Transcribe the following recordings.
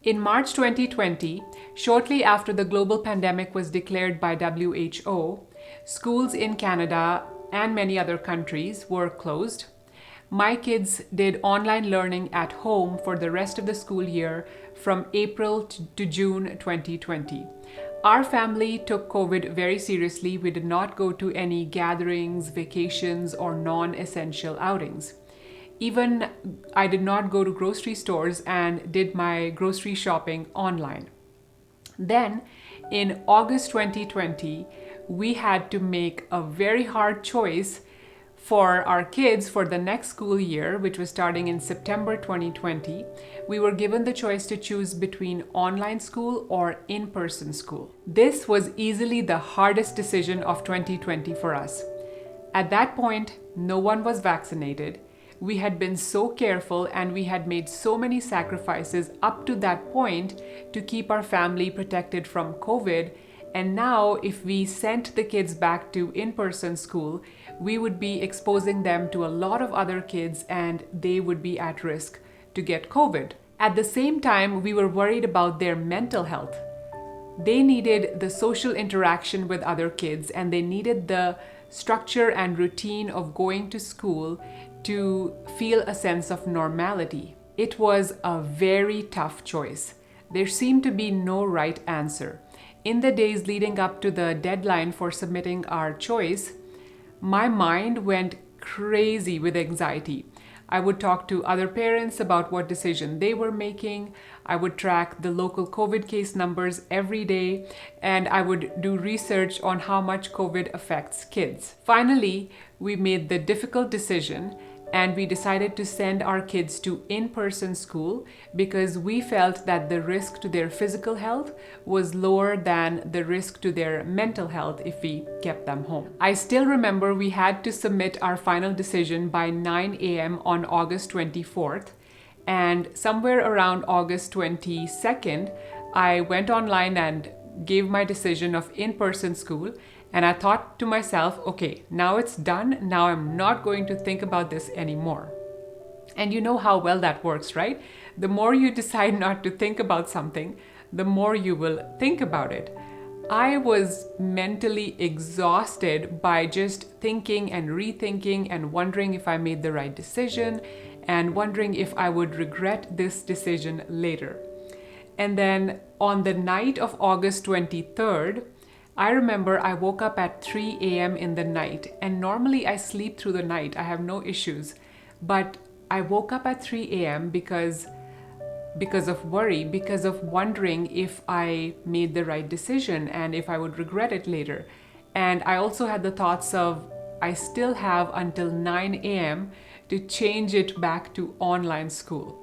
In March 2020, shortly after the global pandemic was declared by WHO, schools in Canada and many other countries were closed. My kids did online learning at home for the rest of the school year from April to June 2020. Our family took COVID very seriously. We did not go to any gatherings, vacations, or non-essential outings. Even I did not go to grocery stores and did my grocery shopping online. Then, in August 2020, we had to make a very hard choice for our kids for the next school year, which was starting in September 2020. We were given the choice to choose between online school or in-person school. This was easily the hardest decision of 2020 for us. At that point, no one was vaccinated. We had been so careful and we had made so many sacrifices up to that point to keep our family protected from COVID. And now, if we sent the kids back to in-person school, we would be exposing them to a lot of other kids and they would be at risk to get COVID. At the same time, we were worried about their mental health. They needed the social interaction with other kids and they needed the structure and routine of going to school to feel a sense of normality. It was a very tough choice. There seemed to be no right answer. In the days leading up to the deadline for submitting our choice, my mind went crazy with anxiety. I would talk to other parents about what decision they were making. I would track the local COVID case numbers every day, and I would do research on how much COVID affects kids. Finally, we made the difficult decision and we decided to send our kids to in-person school because we felt that the risk to their physical health was lower than the risk to their mental health if we kept them home. I still remember we had to submit our final decision by 9 a.m. on August 24th, and somewhere around August 22nd, I went online and gave my decision of in-person school. And I thought to myself, okay, now it's done. Now I'm not going to think about this anymore. And you know how well that works, right? The more you decide not to think about something, the more you will think about it. I was mentally exhausted by just thinking and rethinking and wondering if I made the right decision and wondering if I would regret this decision later. And then on the night of August 23rd, I remember I woke up at 3 a.m. in the night, and normally I sleep through the night. I have no issues. But I woke up at 3 a.m. because of worry, because of wondering if I made the right decision and if I would regret it later. And I also had the thoughts of I still have until 9 a.m. to change it back to online school.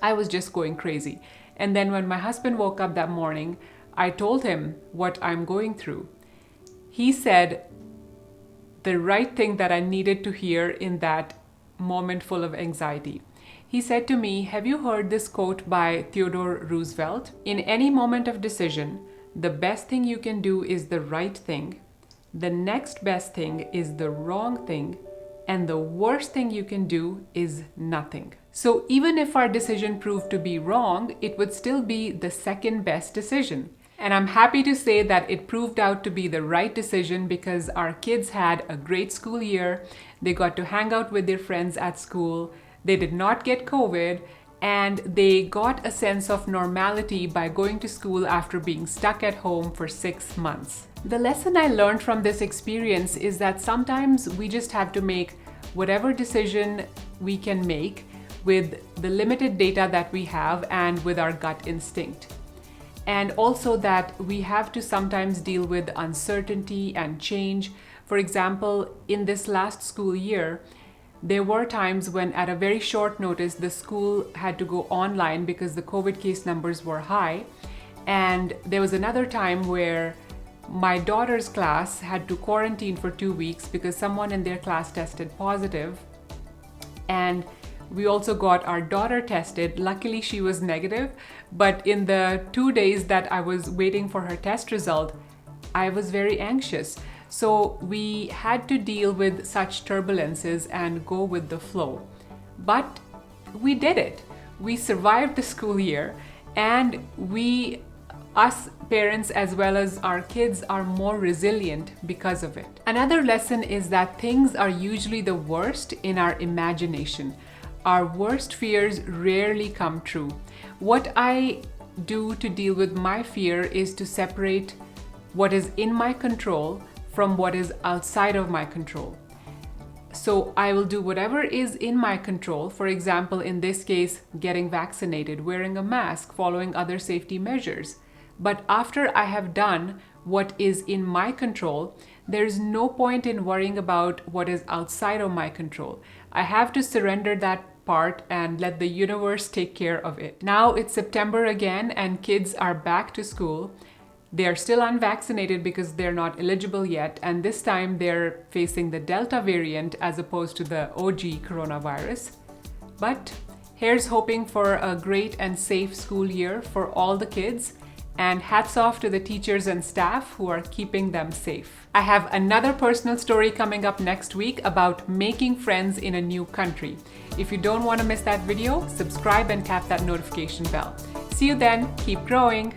I was just going crazy. And then when my husband woke up that morning, I told him what I'm going through. He said the right thing that I needed to hear in that moment full of anxiety. He said to me, have you heard this quote by Theodore Roosevelt? In any moment of decision, the best thing you can do is the right thing. The next best thing is the wrong thing. And the worst thing you can do is nothing. So even if our decision proved to be wrong, it would still be the second best decision. And I'm happy to say that it proved out to be the right decision because our kids had a great school year. They got to hang out with their friends at school. They did not get COVID, and they got a sense of normality by going to school after being stuck at home for 6 months. The lesson I learned from this experience is that sometimes we just have to make whatever decision we can make with the limited data that we have and with our gut instinct. And also that we have to sometimes deal with uncertainty and change. For example, in this last school year, there were times when at a very short notice, the school had to go online because the COVID case numbers were high. And there was another time where my daughter's class had to quarantine for 2 weeks because someone in their class tested positive. And we also got our daughter tested. Luckily, she was negative. But in the 2 days that I was waiting for her test result, I was very anxious. So we had to deal with such turbulences and go with the flow. But we did it. We survived the school year And us parents as well as our kids are more resilient because of it. Another lesson is that things are usually the worst in our imagination. Our worst fears rarely come true. What I do to deal with my fear is to separate what is in my control from what is outside of my control. So I will do whatever is in my control. For example, in this case, getting vaccinated, wearing a mask, following other safety measures. But after I have done what is in my control, there's no point in worrying about what is outside of my control. I have to surrender that part and let the universe take care of it. Now it's September again and kids are back to school. They're still unvaccinated because they're not eligible yet, and this time they're facing the Delta variant as opposed to the OG coronavirus. But here's hoping for a great and safe school year for all the kids, and hats off to the teachers and staff who are keeping them safe. I have another personal story coming up next week about making friends in a new country. If you don't want to miss that video, subscribe and tap that notification bell. See you then, keep growing.